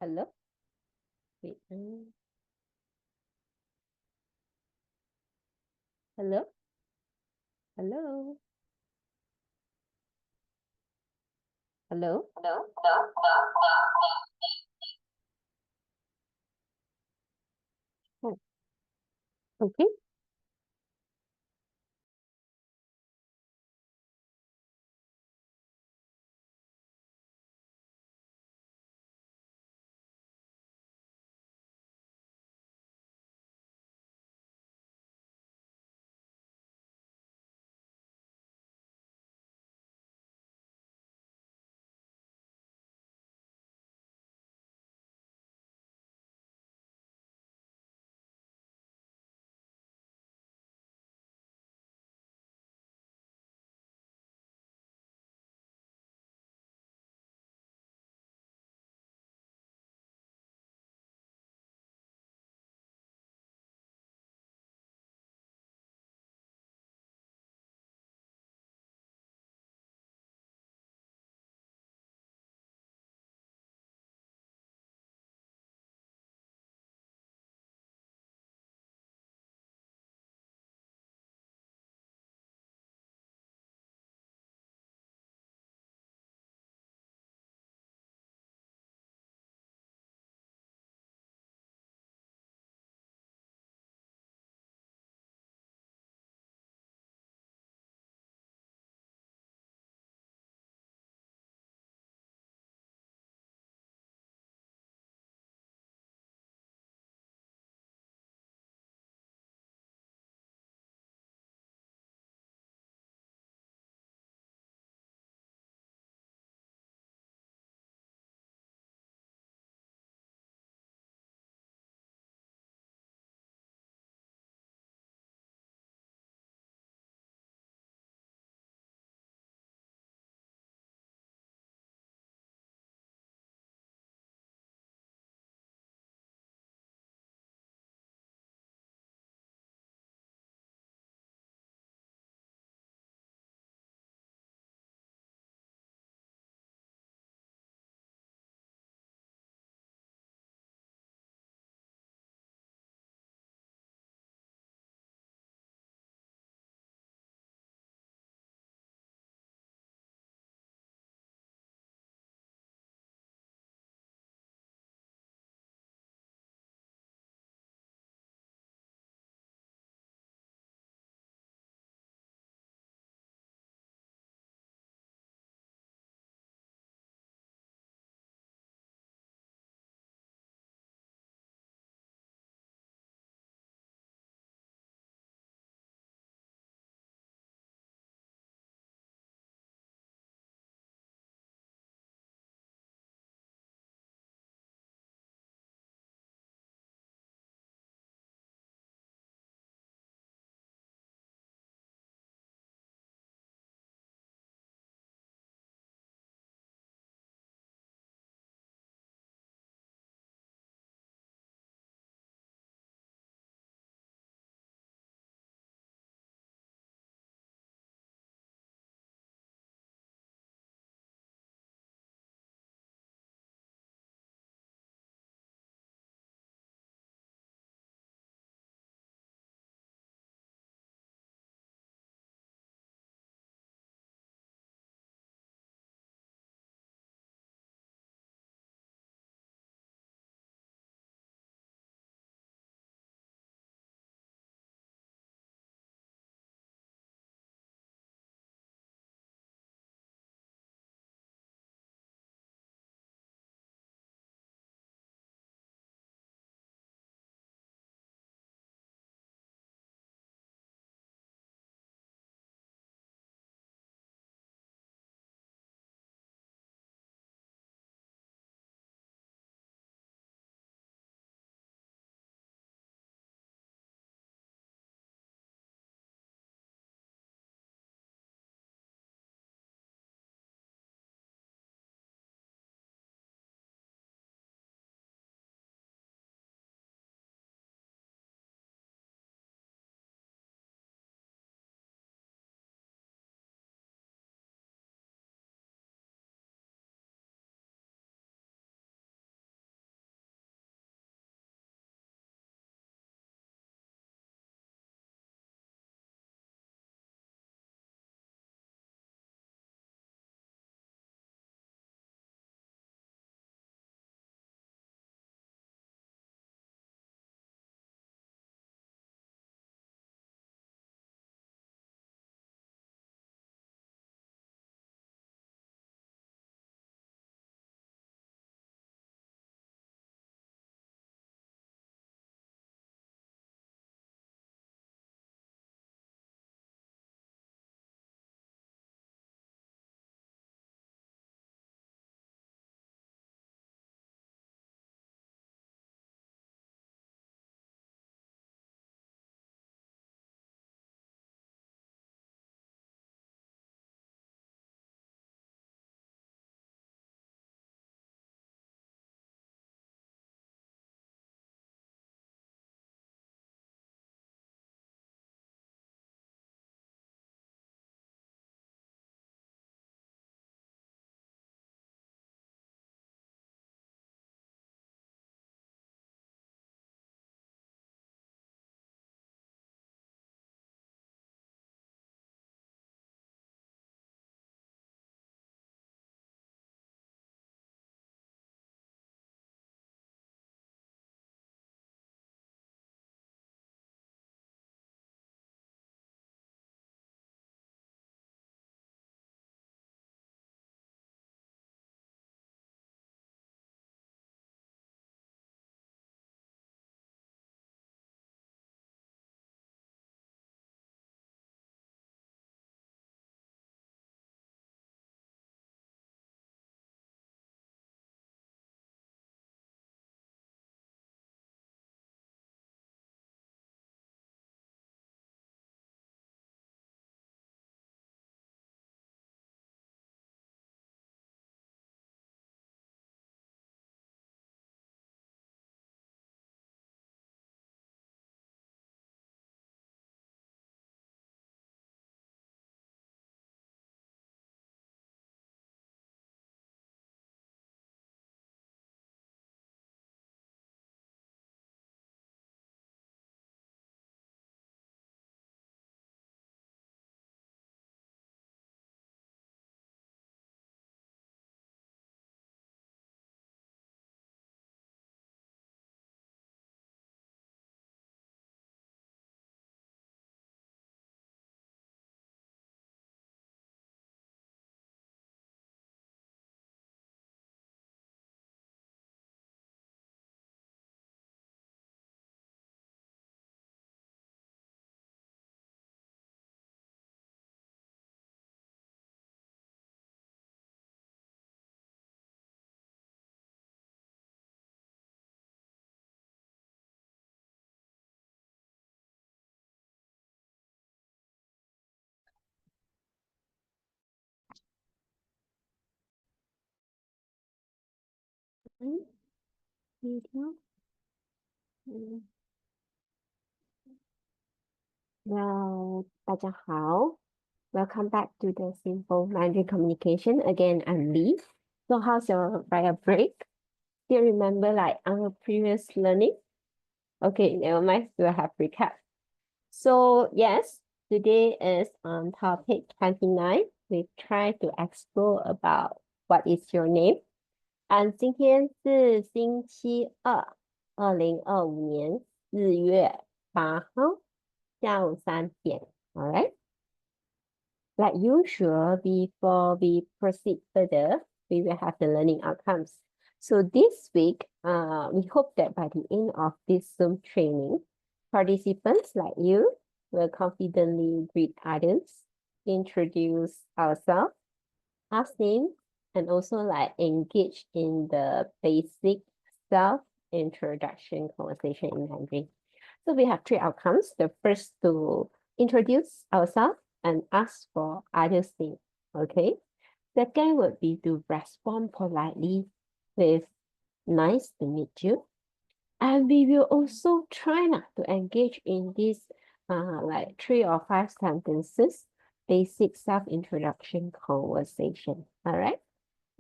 Hello? Wait. Hello? Hello? Hello? Oh, okay. 嗯，video。Well, 大家好. Welcome back to the Simple Mandarin Communication. Again, I'm Lee. So how's your prior break? Still remember like our previous learning? Okay, never mind. We'll have recap. So yes, today is on topic 29. We try to explore about what is your name. And 今天是星期二，2025年4月8号下午3点。All right. Like usual, before we proceed further, we will have the learning outcomes. So this week, we hope that by the end of this Zoom training, participants like you will confidently greet others, introduce ourselves, ask names, and also like engage in the basic self-introduction conversation in Mandarin. So we have 3 outcomes. The first to introduce ourselves and ask for others' name. Okay. Second would be to respond politely with nice to meet you. And we will also try not to engage in this like 3 or 5 sentences, basic self-introduction conversation. All right.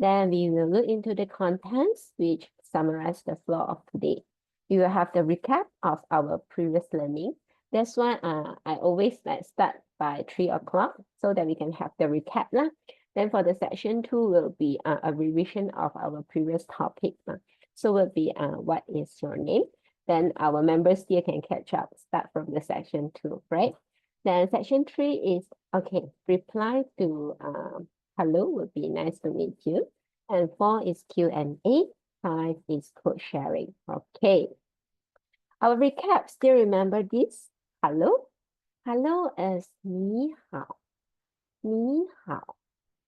Then we will look into the contents, which summarize the flow of today. We will have the recap of our previous learning. That's why I always like start by 3 o'clock so that we can have the recap lah. Then for the section 2 will be a revision of our previous topic. So will be what is your name? Then our members here can catch up, start from the section 2, right? Then section 3 is, okay, reply to hello would be nice to meet you. And 4 is Q&A. 5 is code sharing. Okay. Our recap, still remember this? Hello? Hello is 你好. 你好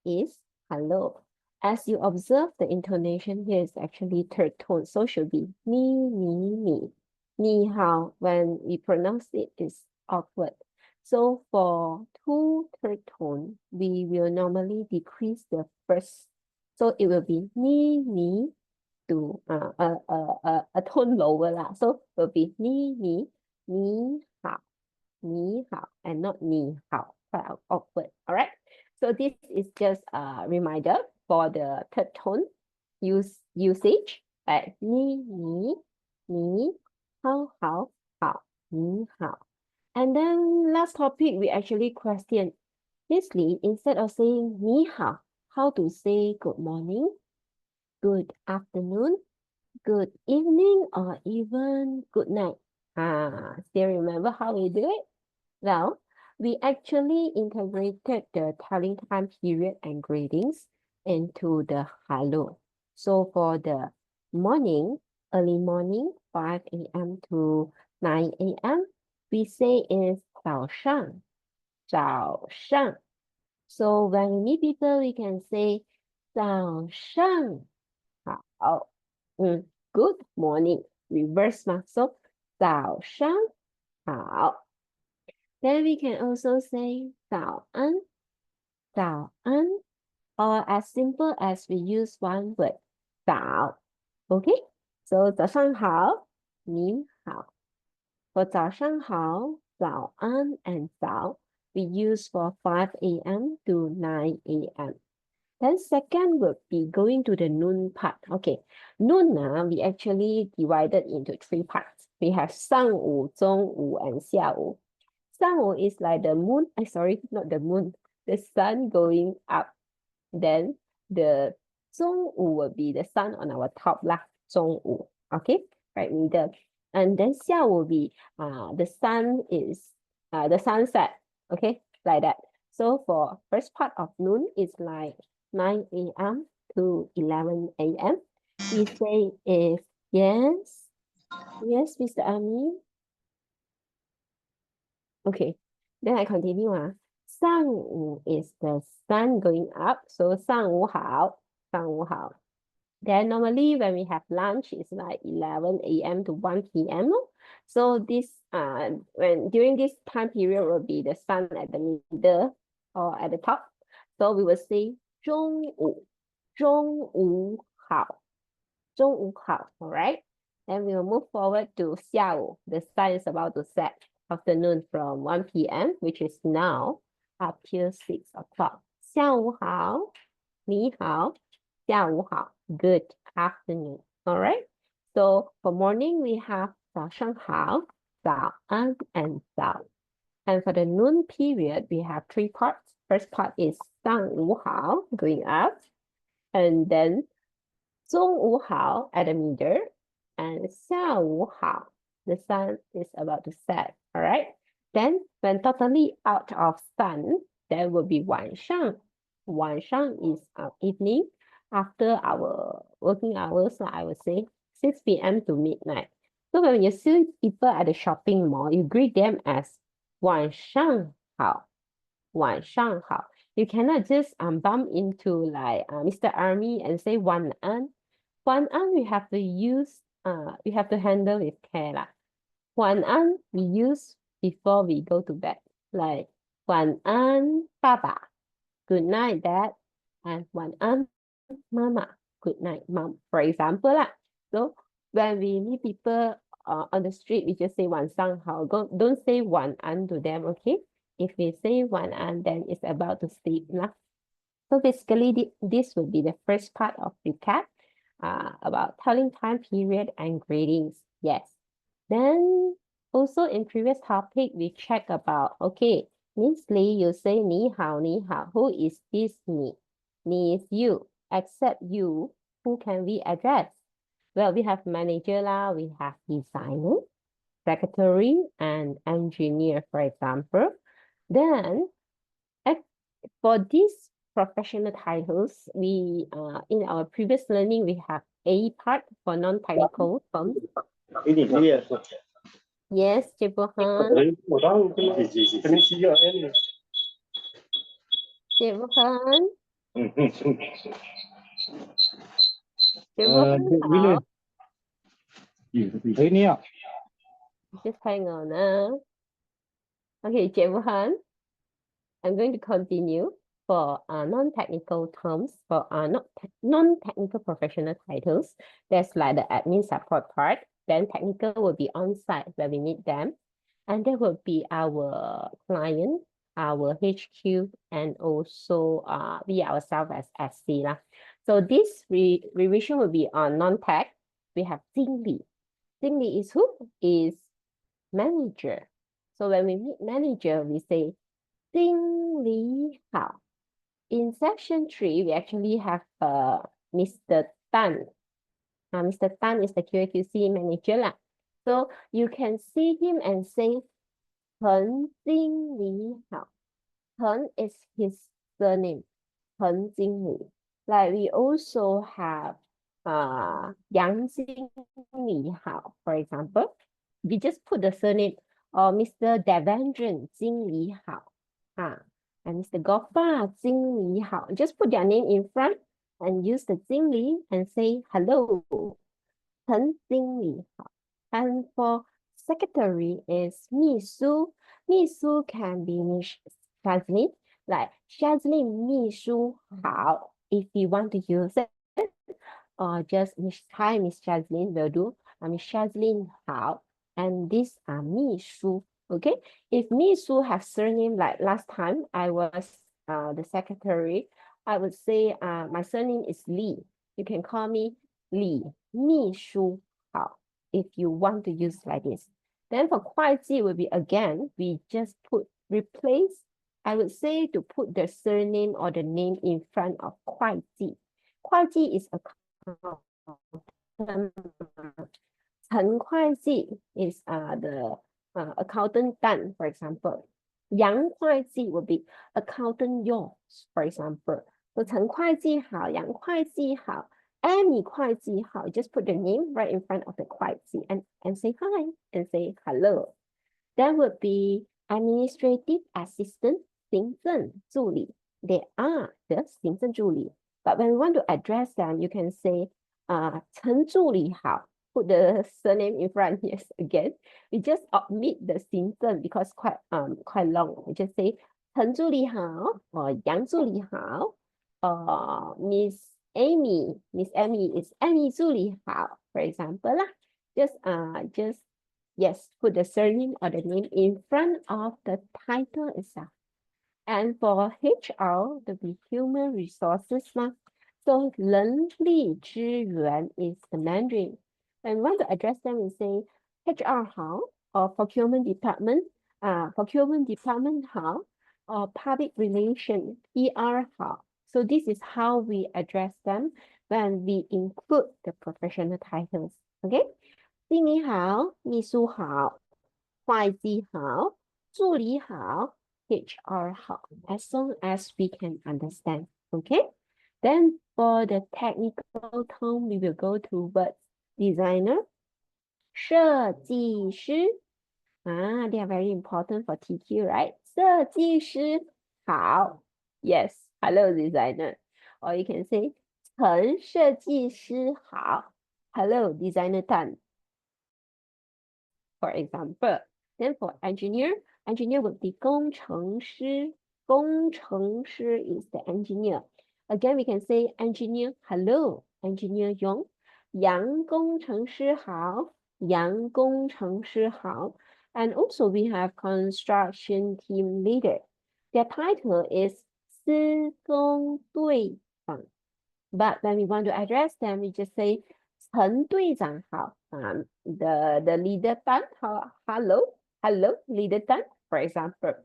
is hello. As you observe, the intonation here is actually third tone, so should be 你. 你好, when we pronounce it, is awkward. So for 2 third tone, we will normally decrease the first. So it will be 你 to a tone lower lah. So it will be 你好, and not 你好, quite awkward. All right. So this is just a reminder for the third tone usage. Like 你好, 你好. And then last topic, we actually question, Leslie, instead of saying 你好, how to say good morning, good afternoon, good evening, or even good night? Still remember how we do it? Well, we actually integrated the telling time period and gradings into the hello. So for the morning, early morning, 5 a.m. to 9 a.m., we say is 早上. So when we meet people, we can say 早上好. Good morning. Reverse 嘛. So 早上好. Then we can also say 早安, or as simple as we use one word, 早. Okay? So 早上好, 你好. For 早上好, 早安, and 早, we use for 5 a.m. to 9 a.m. Then second would be going to the noon part. Okay, noon we actually divided into 3 parts. We have 上午, 中午, and 下午. 上午 is like the moon, sorry, not the moon, the sun going up. Then the 中午 will be the sun on our top lah, 中午, okay, right middle. And then 下午 will be the sun is the sunset, okay, like that. So for first part of noon is like 9 a.m. to 11 a.m. We say is yes, Mr. Ami. Okay, then I continue. 上午 is the sun going up, so 上午好. Then normally when we have lunch, it's like 11 a.m. to 1 p.m. So this when during this time period will be the sun at the middle or at the top. So we will say 中午好.中午好, all right? Then we will move forward to 下午. The sun is about to set. Afternoon from 1 p.m., which is now, up till 6 o'clock. 下午好,你好,下午好, good afternoon, all right? So for morning, we have 早上好, 早安, and 早. And for the noon period, we have 3 parts. First part is 上午好, going up. And then 中午好 at the middle. And 下午好, the sun is about to set, all right? Then when totally out of sun, there will be 晚上. 晚上 is evening after our working hours, I would say 6 p.m. to midnight. So when you see people at the shopping mall, you greet them as 晚上好,晚上好. You cannot just bump into like Mr. Army and say 晚安. 晚安 we have to use, we have to handle with care lah. 晚安 we use before we go to bed. Like 晚安爸爸, good night dad, and 晚安mama, good night mom, for example lah. So when we meet people on the street, we just say 晚上好. Don't say 晚安 to them, okay? If we say 晚安, then it's about to sleep lah. So basically, this will be the first part of recap about telling time period and greetings. Yes. Then also in previous topic, we check about, okay, Miss Lee, you say 你好, 你好. Who is this 你? 你 is you. Except you, who can we address? Well, we have manager lah, we have designer, secretary, and engineer, for example. Then, for these professional titles, we in our previous learning, we have A part for non-technical terms. Yes, Cibuhan. Cibuhan. Cibuhan. Just hang on. Okay, Cibuhan. I'm going to continue for non-technical terms, for non-technical professional titles. There's like the admin support part. Then technical will be on-site where we meet them. And there will be our client, our HQ, and also we ourselves as SC lah. So this revision will be on non-tech. We have 经理. 经理 is who? Is manager. So when we meet manager, we say 经理好. In section 3, we actually have Mr. Tan. Mr. Tan is the QAQC manager lah. So you can see him and say 陈经理好. Chen is his surname. 陈经理. Like we also have Yang 经理好, for example. We just put the surname or Mr. Devendran 经理好. And Mr. Gopal 经理好. Just put their name in front and use the 经理 and say hello. 陈经理好. And for secretary is 秘书. 秘书 can be Miss Shazlin. Like Shazlin 秘书好 if you want to use it. Or just hi Miss Shazlin will do. Miss Shazlin 好. And these are 秘书. Okay, if Mi Su have surname like last time, I was the secretary, I would say my surname is Li. You can call me Li, Mi Su Hao, if you want to use like this. Then for 会计 will be again, we just replace, I would say to put the surname or the name in front of 会计. 会计 is accountant. 陈会计 is the accountant Dan, for example. Yang 会计 will be accountant Yours, for example. So 陈会计好, Yang 会计好, Amy 会计好. Just put the name right in front of the 会计 and say hi and say hello. That would be administrative assistant, 行政助理. They are the 行政助理. But when we want to address them, you can say 陈助理好. Put the surname in front. Yes, again. We just omit the 行政 because quite long. We just say 陈助理好 or 杨助理好 or Miss Amy, Miss Amy is Amy 助理好 for example 啦 just yes put the surname or the name in front of the title itself. And for HR, the be human resources 嘛 so 人力资源 is the Mandarin. And we want to address them and say HR 好 or procurement department procurement 好 or public relation PR 好. So this is how we address them when we include the professional titles. Okay? 经理好，秘书好，会计好，助理好。HR 好 as long as we can understand. Okay? Then for the technical term, we will go towards designer, 设计师. They are very important for TQ, right? 设计师好. Yes, hello designer. Or you can say 陈设计师好. Hello designer Tan. For example, then for engineer would be 工程师. 工程师 is the engineer. Again, we can say engineer, hello, engineer Yong. 杨工程师好. 杨工程师好. And also we have construction team leader. Their title is 施工队长. But when we want to address them, we just say 陈队长好. The leader Tan, hello, leader Tan, for example.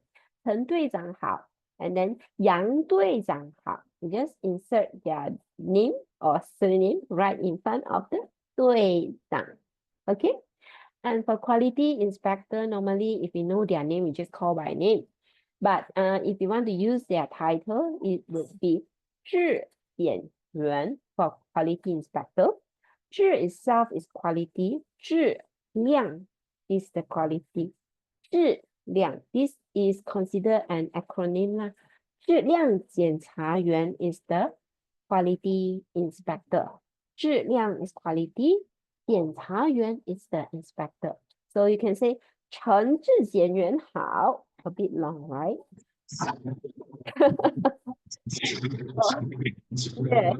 陈队长好. And then 杨队长好. You just insert their name or surname right in front of the 队长. Okay? And for quality inspector, normally if we know their name, we just call by name. But if you want to use their title, it would be 质检员 for quality inspector. 质 itself is quality. 质量 is the quality. 质量 this is considered an acronym 啦。质量检查员 is the quality inspector. 质量 is quality. 检查员 is the inspector. So you can say 陈质检员好. A bit long, right? Yeah.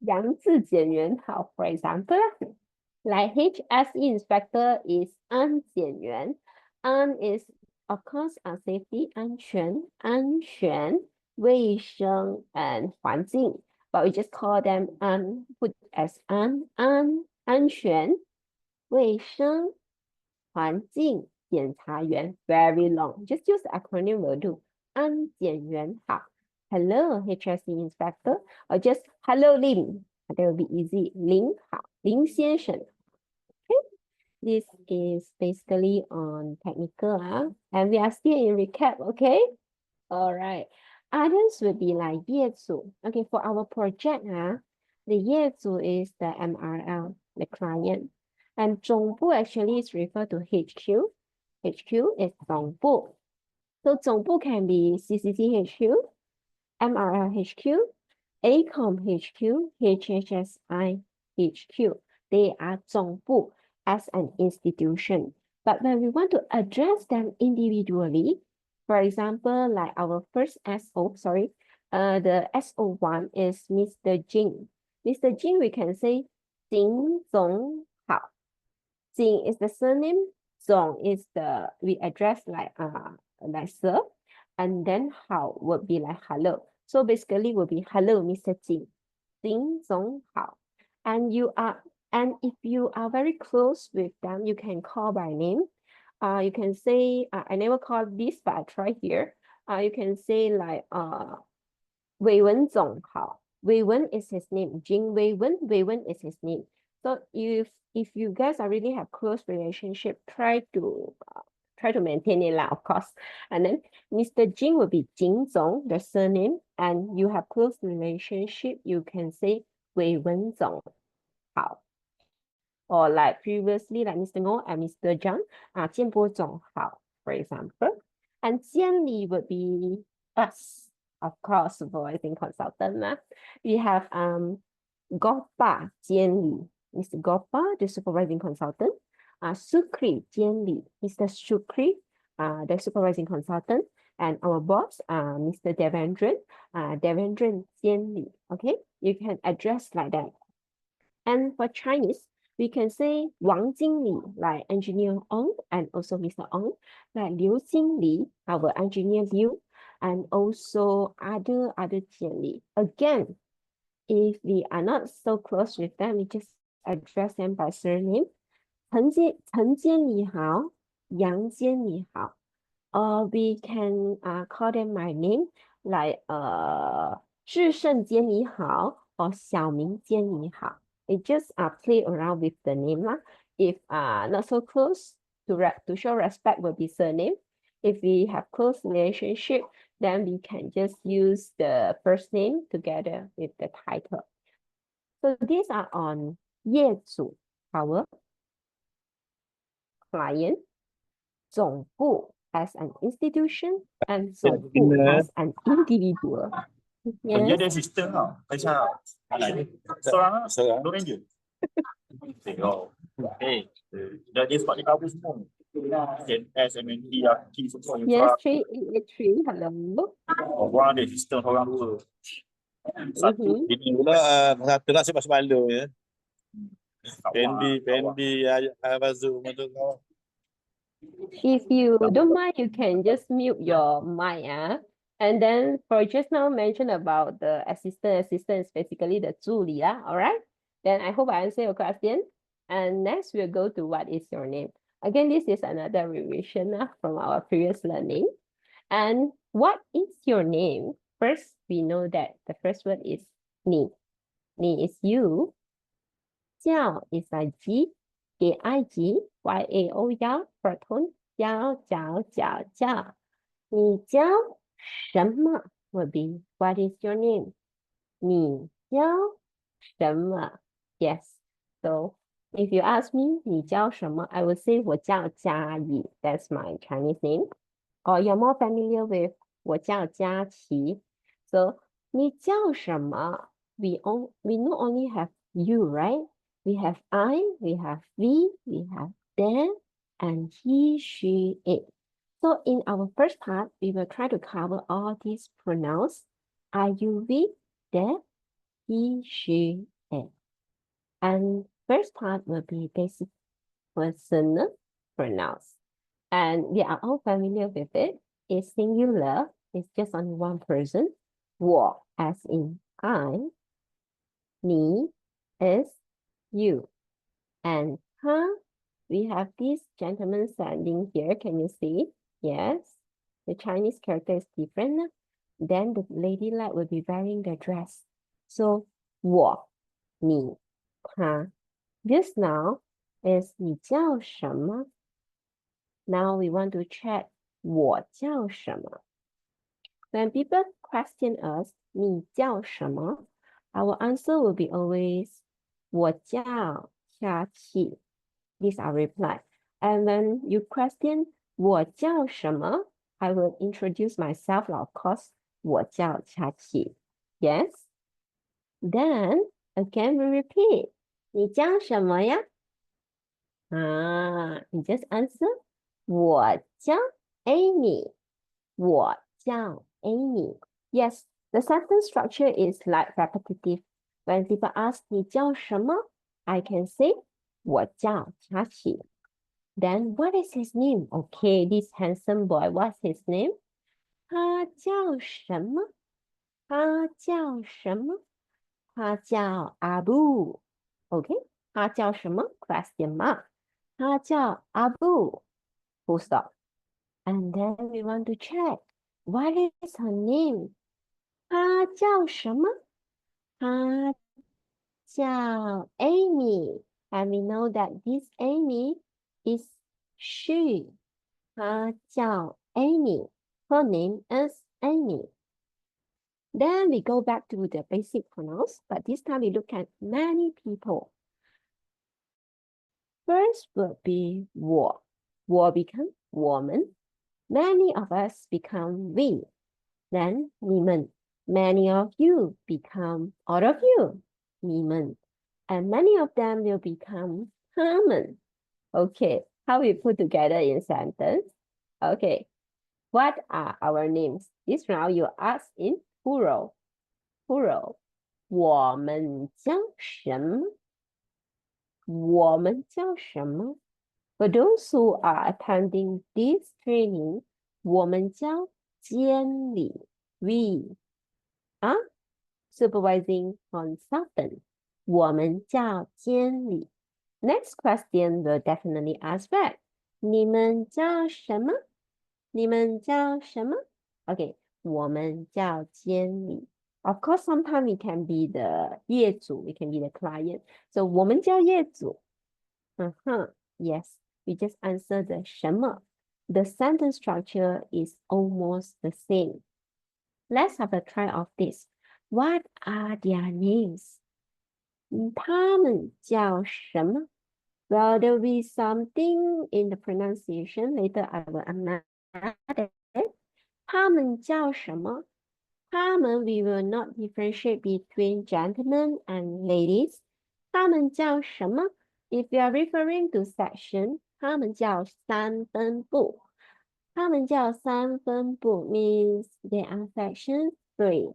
杨质检员好 for example. Like HSE inspector is 安检员. An is of course safety 安全卫生 and 环境. But we just call them put as 安全卫生环境检查员. Very long. Just use the acronym will do. 安检员好. Hello HSE inspector or just hello Lin. That will be easy. 林好，林先生. Okay, this is basically on technical, and we are still in recap. Okay, all right. Others will be like 业主. Okay, for our project, the 业主 is the MRL, the client, and 总部 actually is referred to HQ. HQ is 总部. So 总部 can be CCC HQ, MRL HQ, ACOM HQ, HHSI HQ. They are 总部 as an institution. But when we want to address them individually, for example, like our first SO, the SO1 is Mr. Jing. Mr. Jing, we can say 金总好. Jing is the surname, Zong is the, we address like sir, and then Hao would be like hello. So basically will be hello, Mr. Jing. Jing Zong Hao. And if you are very close with them, you can call by name. You can say, I never called this, but I try here. You can say like Wei Wen Zong Hao. Wei Wen is his name. Jing Wei Wen is his name. So if you guys are really have close relationship, try to maintain it, of course. And then Mr. Jing will be Jing Zong, the surname, and you have close relationship, you can say Wei Wen Zong Hao. Or like previously, like Mr. Ngo and Mr. Zhang, Jian Bo Zong Hao, for example. And Jian Li would be us, of course, voicing consultant. We have Gopa Jian Li, Mr. Gopa, the supervising consultant. Sukri Jian Li, Mr. Sukri, the supervising consultant. And our boss, Mr. Devendran, Devendran 监理. Okay, you can address like that. And for Chinese, we can say Wang Jingli, like engineer Ong, and also Mr. Ong, like Liu Jingli, our engineer Liu, and also other Jianli. Again, if we are not so close with them, we just address them by surname. 陈坚你好, Yang Jian 你好. Or we can call them by name, like 智胜坚你好 or 小明坚你好. It just play around with the name lah. If not so close, to show respect will be surname. If we have close relationship, then we can just use the first name together with the title. So these are on 业主 our client, 总部 as an institution, and 总部 as an individual. Dia Yes. ada sistem tau. Macam seorang orang je. Tengok. Dia sebab dia cover semua. CNS, MNT, RT semua. Yes, 3883. Hello. Orang ada sistem orang dua. Satu. Ini pula satu lah sebab malu ya. Pendi Abazu tu kau. If you don't mind, you can just mute your mic. And then for just now mentioned about the assistant is basically the 助理. All right. Then I hope I answer your question. And next we'll go to what is your name. Again, this is another revision from our previous learning. And what is your name? First, we know that the first word is 你. 你 is you. 叫 is like G. G-I-G, Y-A-O 叫 proton 叫 你叫什么 will be what is your name? 你叫什么 Yes. So if you ask me 你叫什么 I would say 我叫嘉怡 That's my Chinese name. Or you're more familiar with 我叫嘉琪 So 你叫什么 we not only have you, right? We have I, we have we have them, and he, she, it. So in our first part, we will try to cover all these pronouns. I, you, we, them, he, she, it. And first part will be basic personal pronouns. And we are all familiar with it. It's singular. It's just only one person. 我 as in I. 你 is you. And we have this gentleman standing here. Can you see? Yes. The Chinese character is different. Then the lady like will be wearing the dress. So 我 你 他 This now is 你叫什么? Now we want to check 我叫什么? When people question us 你叫什么? Our answer will be always 我叫嘉琪 These are reply. And when you question 我叫什么? I will introduce myself, of course. 我叫嘉琪 Yes. Then again we repeat. 你叫什么呀? You just answer 我叫 Amy. 我叫 Amy. Yes, the sentence structure is like repetitive. When people ask 你叫什么? I can say 我叫嘉琪 Then what is his name? Okay, this handsome boy, what's his name? 他叫什么? 他叫什么? 他叫 Abu. Okay, 他叫什么? Question mark. 他叫 Abu. Full stop. And then we want to check. What is her name? 她叫什么? 她叫 Amy. And we know that this Amy is she. 她叫 Amy. Her name is Amy. Then we go back to the basic pronouns, but this time we look at many people. First will be 我. 我 become 我们. Many of us become we. Then 你们. Many of you become all of you. 你们. And many of them will become 他们. Okay, how we put together in sentence? Okay, What are our names? This round you ask in plural. Plural. 我们叫什么？我们叫什么？ For those who are attending this training, 我们叫监理. We are supervising consultant. 我们叫监理. Next question will definitely ask back. 你们叫什么？你们叫什么？ Okay, 我们叫监理. Of course, sometimes we can be the 业主, we can be the client. So 我们叫业主. Yes, we just answer the 什么. The sentence structure is almost the same. Let's have a try of this. What are their names? 他们叫什么? Well, there will be something in the pronunciation. Later I will add it. 他们叫什么? 他们 we will not differentiate between gentlemen and ladies. 他们叫什么? If you are referring to section, 他们叫三分部. 他们叫三分部 means they are section 3.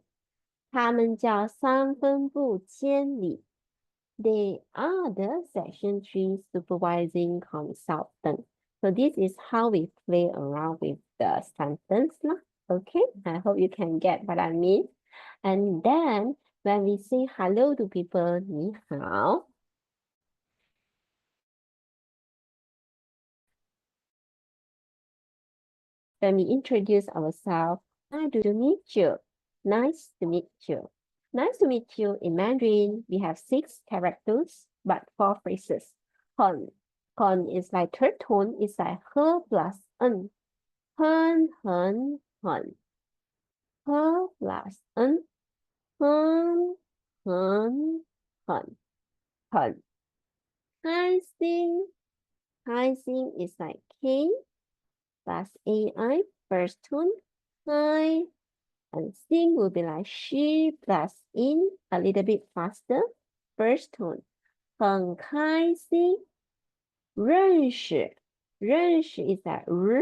他们叫三分部监理. They are the section 3 supervising consultant. So this is how we play around with the sentence. Okay, I hope you can get what I mean. And then when we say hello to people, 你好. When we introduce ourselves, nice to meet you. Nice to meet you. Nice to meet you in Mandarin, we have 6 characters, but 4 phrases. Hun. Hun is like third tone, it's like her plus n. Hun, hun, hun. Her plus n. Hun, hun, hun. Hun. Hi, sing. Hi, sing is like K plus AI, first tone. Hi. And sing will be like she plus in, a little bit faster, first tone. 很开心. 认识. 认识 is that r,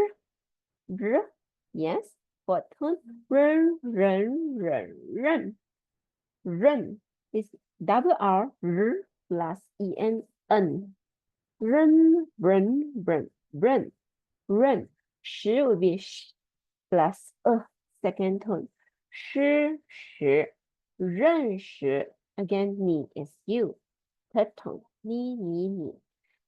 yes, fourth tone. 认is double R, plus EN. 认. 识 will be sh plus second tone. 识 认识 again, 你 is you, third tone. 你.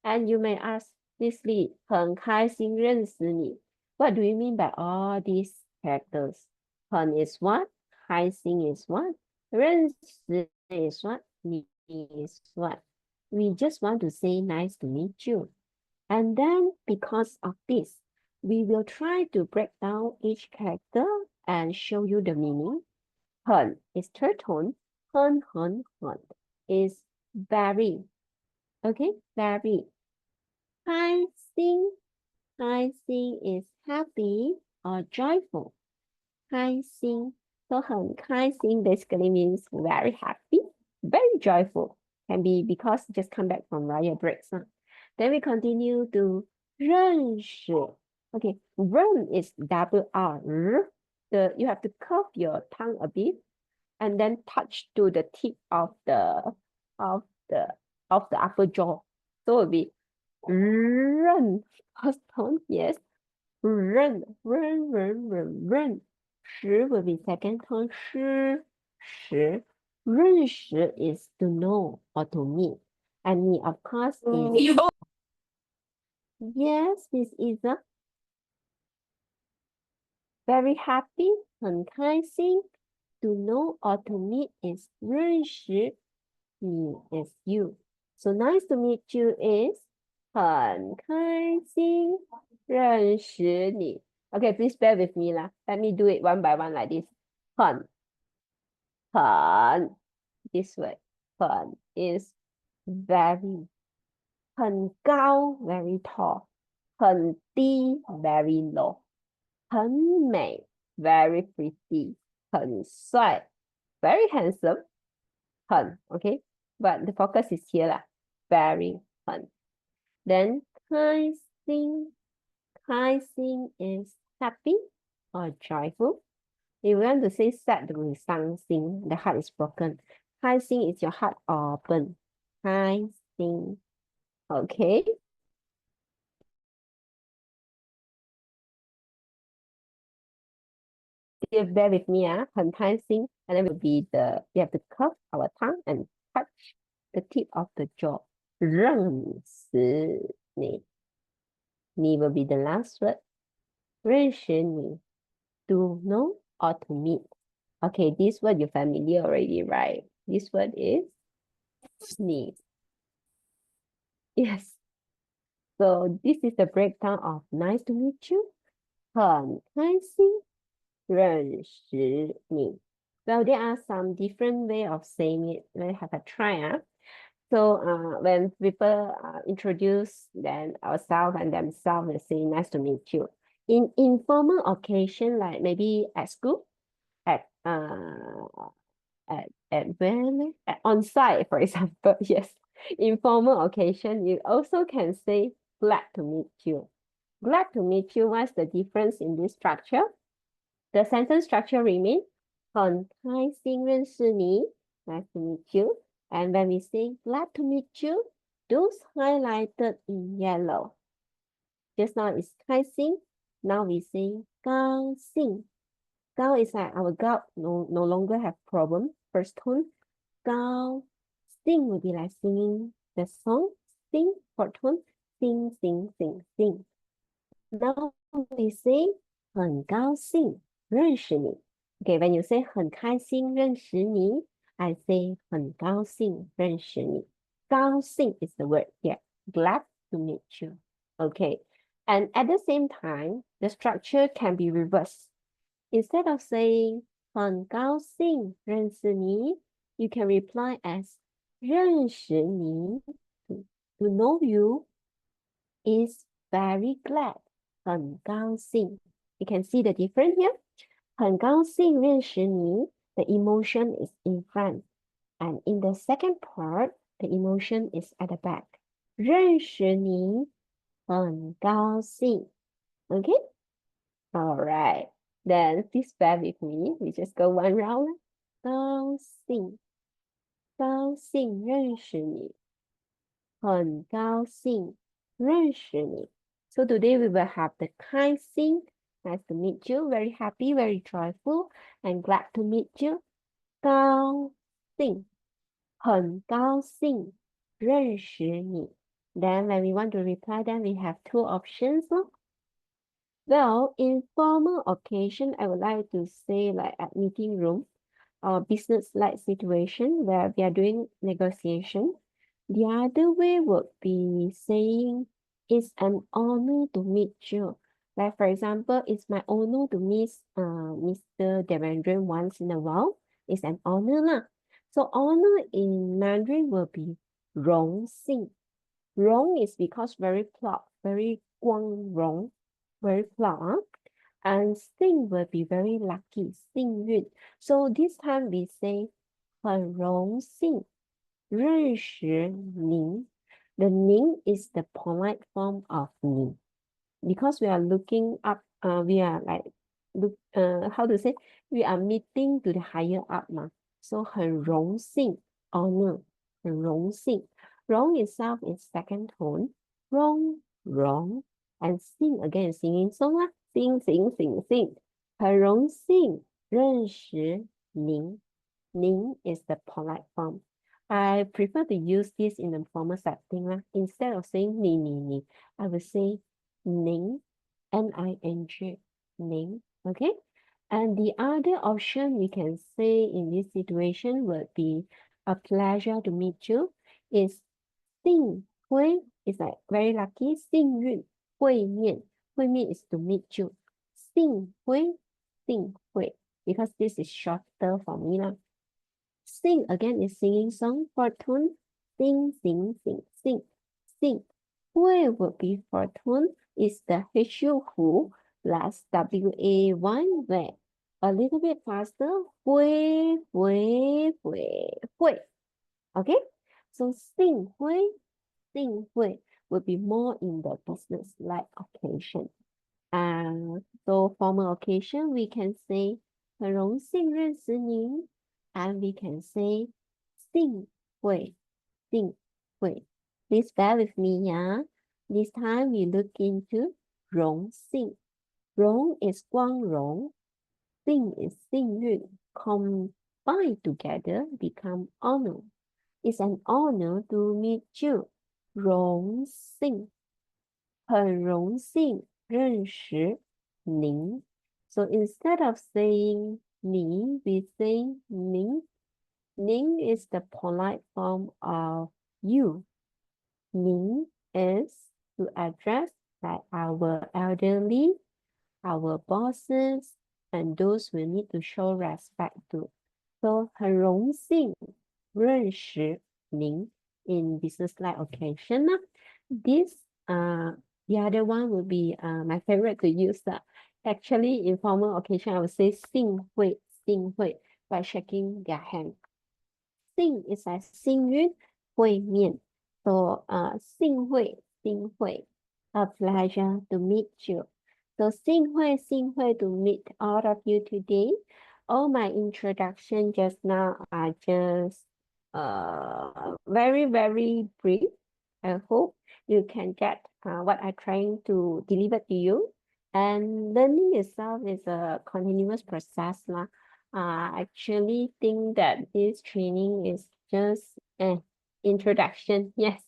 And you may ask, Miss Lee, 很开心认识你. What do you mean by all these characters? 很 is what? 开心 is what? 认识 is what? 你 is what? We just want to say nice to meet you. And then because of this, we will try to break down each character and show you the meaning. 很 is third tone. 很 is very. Okay, very. 开心 is happy or joyful. 开心 so 很开心 basically means very happy, very joyful. Can be because just come back from riot breaks. Then we continue to 认识. Okay, 认 is double R. You have to curve your tongue a bit and then touch to the tip of the upper jaw. So it will be 认 first tone, yes. 认 识 will be second tone. 识 认识 is to know or to meet. And meet, of course, is yes, this is a very happy, 很开心. To know or to meet is 认识你 is you. So nice to meet you is 很开心认识你. Okay, please bear with me lah. Let me do it one by one like this. 很 this way. 很 is very. 很高 very tall. 很低 very low. 很美 very pretty. 很帅 very handsome. 很 okay, but the focus is here lah. Very 很. Then 开心 is happy. or joyful. If you want to say sad, it will be 伤心, the heart is broken. 开心 is your heart open. 开心. Okay. You bear with me, 很开心. And then will be we have to curve our tongue and touch the tip of the jaw. 认识你. Ni will be the last word. 认识你. To know or to meet. Okay, this word you're familiar already, right? This word is 你. Yes. So this is the breakdown of nice to meet you. 很开心认识你. Well, there are some different way of saying it. Let's have a try. So when people introduce ourselves and themselves, they say nice to meet you. In informal occasion, like maybe at school, at where? On site, for example, yes. Informal occasion, you also can say glad to meet you. Glad to meet you. What's the difference in this structure? The sentence structure remains 很开心认识你. Nice to meet you. And when we say glad to meet you, those highlighted in yellow. Just now is 开心. Now we say 高兴. Gao is like our gout no longer have problem. First tone. Gao. Sing will be like singing the song. Sing, fourth tone. Sing, sing, sing, sing. Now we say 很高兴认识你. Okay, when you say 很开心认识你, I say 很高兴认识你. 高兴 is the word here. Glad to meet you. Okay, and at the same time, the structure can be reversed. Instead of saying 很高兴认识你, you can reply as 认识你. To know you is very glad. 很高兴. You can see the difference here. 很高兴认识你. The emotion is in front. And in the second part, the emotion is at the back. 认识你很高兴. Okay? All right. Then please bear with me. We just go one round. 高兴高兴认识你很高兴认识你. So today we will have the 开心. Nice to meet you. Very happy, very joyful, and glad to meet you. 高兴很高兴认识你. Then when we want to reply, then we have two options. Well, in formal occasion, I would like to say like at meeting room or business-like situation where we are doing negotiation. The other way would be saying, it's an honor to meet you. Like for example, it's my honor to meet Mr. Devendran once in a while. It's an honor lah. So honor in Mandarin will be 荣幸. 荣 is because very proud, very 光荣, very proud. And 幸 will be very lucky, 幸运. So this time we say 很荣幸认识您. The 您 is the polite form of 你. Because we are looking up, we are like, how to say? We are meeting to the higher up. So 很荣幸, honor, 很荣幸. 荣 itself is second tone. 荣. And sing again, singing song. Sing, sing, sing, sing. 很荣幸认识您. Ning is the polite form. I prefer to use this in the formal setting. Instead of saying ni, I will say ning, N-I-N-G, ning, okay? And the other option we can say in this situation would be a pleasure to meet you is 幸会 is like very lucky, 幸运会面is to meet you. 幸会 because this is shorter for me lah. Sing again is singing song for tune. Sing, sing, sing, sing, sing. Hui would be for tune is the HU who plus WAY where. A little bit faster. Hui. Okay? So sing hui would be more in the business-like occasion. So formal occasion, we can say 很荣幸认识您 and we can say 幸会 Please bear with me, yeah. This time we look into 荣幸. 荣 is 光荣, 幸 is 幸运. Combined together become honor. It's an honor to meet you. 荣幸很荣幸认识您. So instead of saying 你, we say 您. 您 is the polite form of you. 您 is to address like our elderly, our bosses, and those we need to show respect to. So 很荣幸认识您 in business-like occasion. This the other one would be my favorite to use. Actually, in formal occasion, I would say 幸会by shaking their hand. 幸 is like 幸运会面. So 幸会 a pleasure to meet you. So 幸会 to meet all of you today. All my introduction just now are just very, very brief. I hope you can get what I'm trying to deliver to you. And learning itself is a continuous process. I actually think that this training is just an introduction, yes.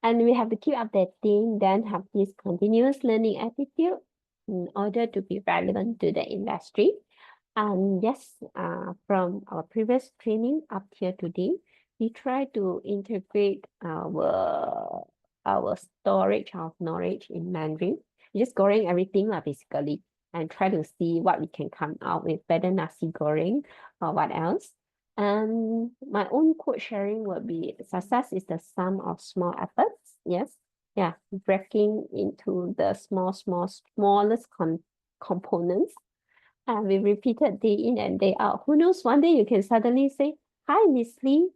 And we have to keep updating, then have this continuous learning attitude in order to be relevant to the industry. And yes, from our previous training up here today, we try to integrate our storage of knowledge in Mandarin. Just scoring everything basically, and try to see what we can come out with, better nasi goreng or what else. And my own quote sharing would be success is the sum of small efforts. Yes. Yeah. Breaking into the smallest components. And we repeated day in and day out. Who knows, one day you can suddenly say, Hi, Miss Lee,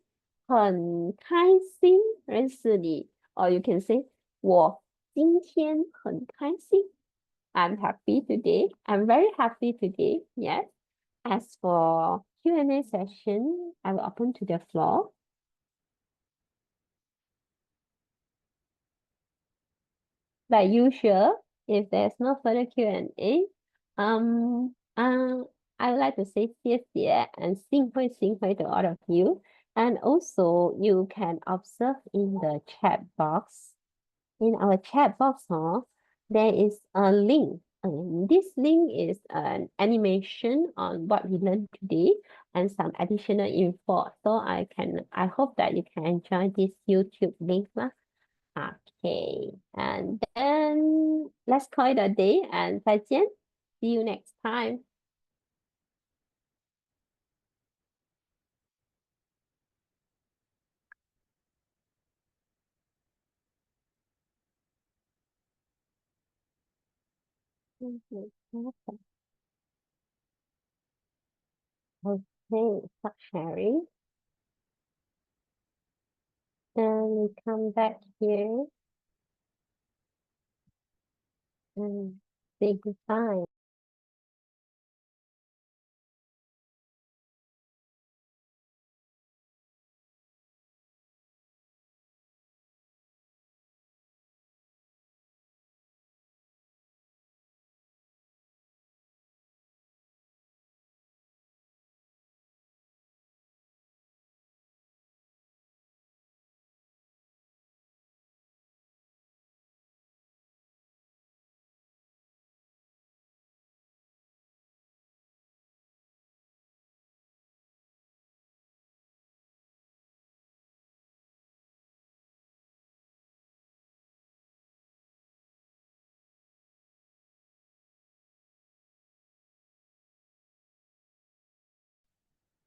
很开心认识你. Or you can say, 我今天很开心. I'm happy today. I'm very happy today. Yes. As for Q&A session, I will open to the floor. Like usual, if there's no further Q&A, I would like to say 谢谢 and 幸会 to all of you. And also, you can observe in the chat box. In our chat box, there is a link. This link is an animation on what we learned today and some additional info. So I hope that you can enjoy this YouTube link. Okay, and then let's call it a day and 再见. See you next time. Okay, stop sharing. And we come back here and say goodbye.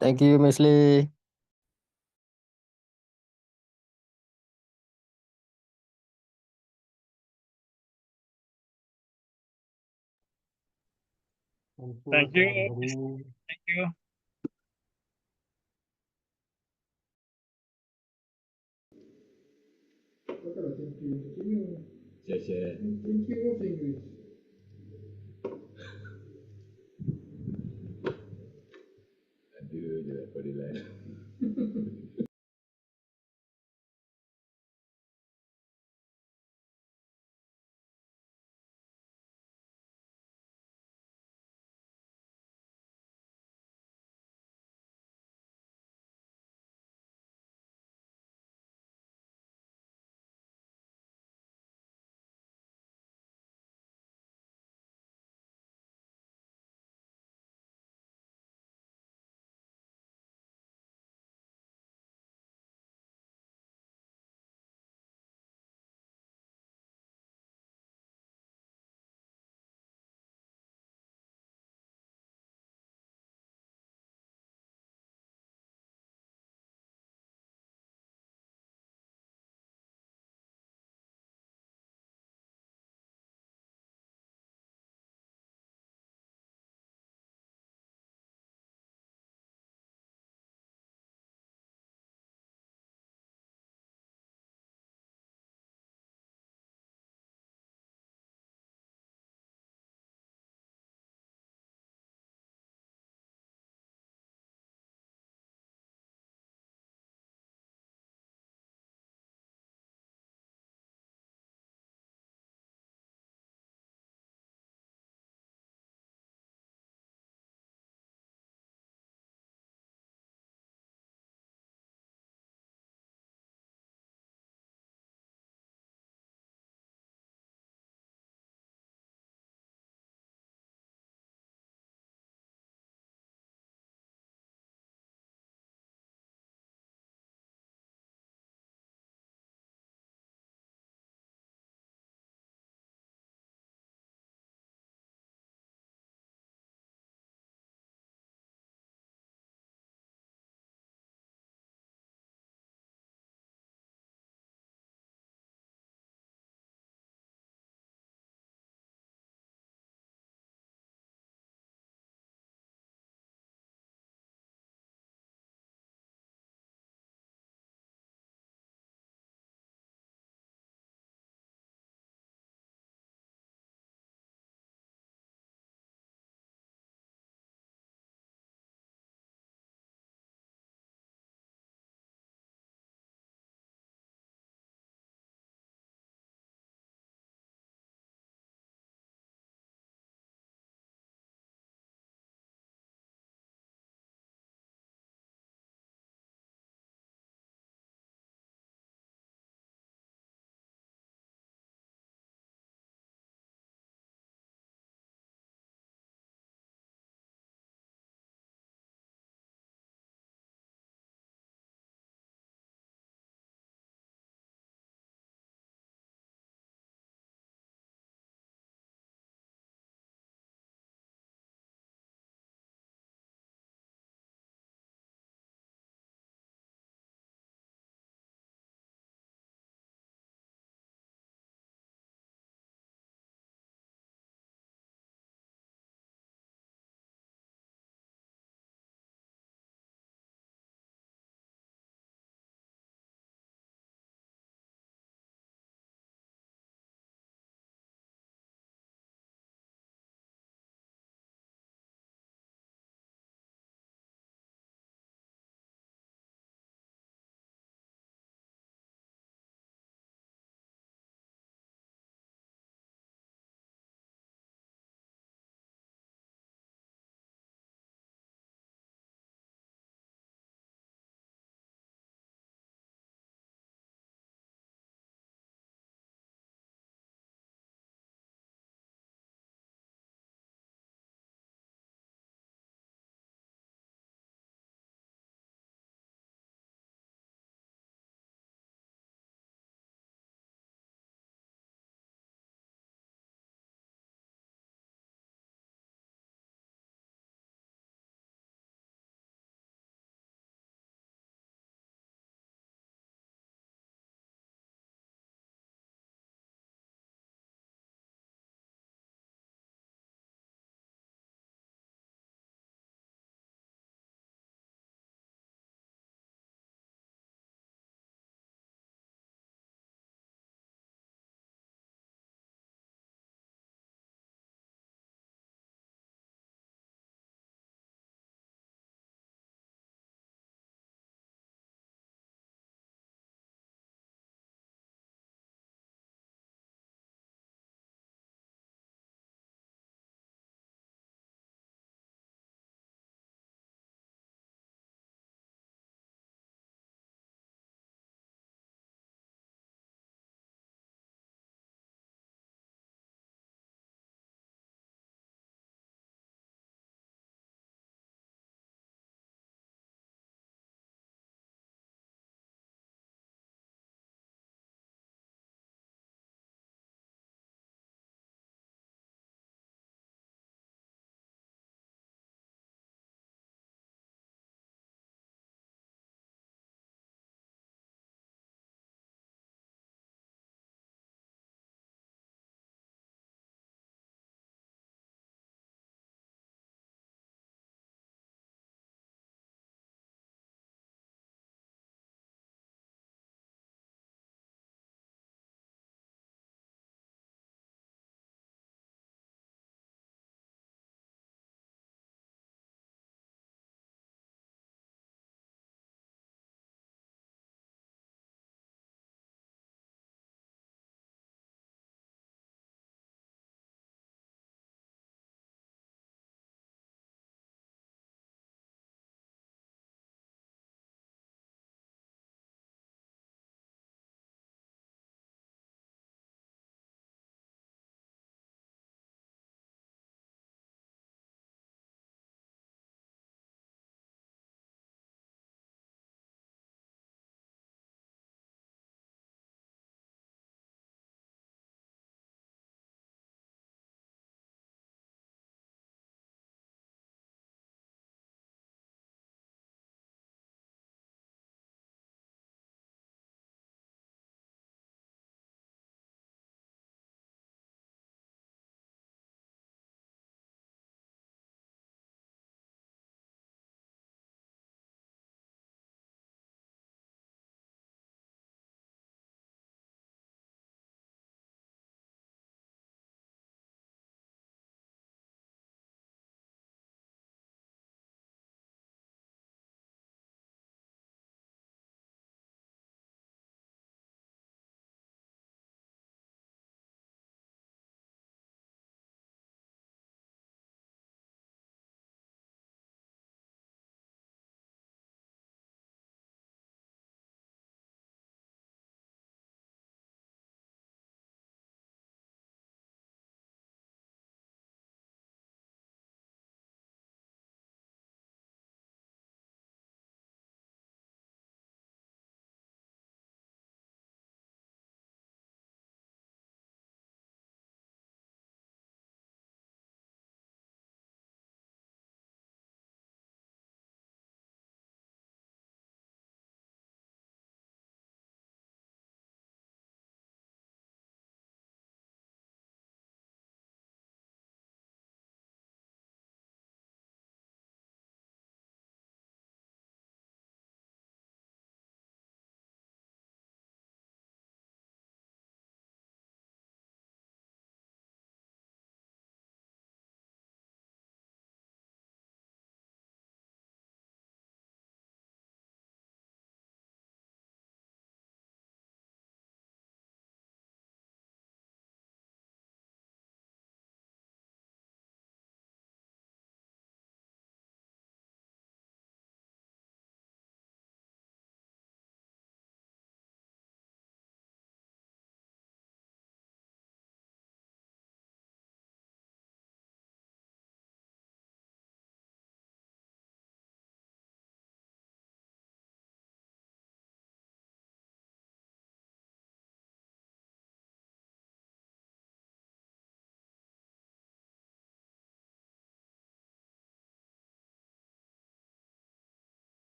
Thank you, Miss Lee. Thank you. Thank you. 谢谢。daripada lain.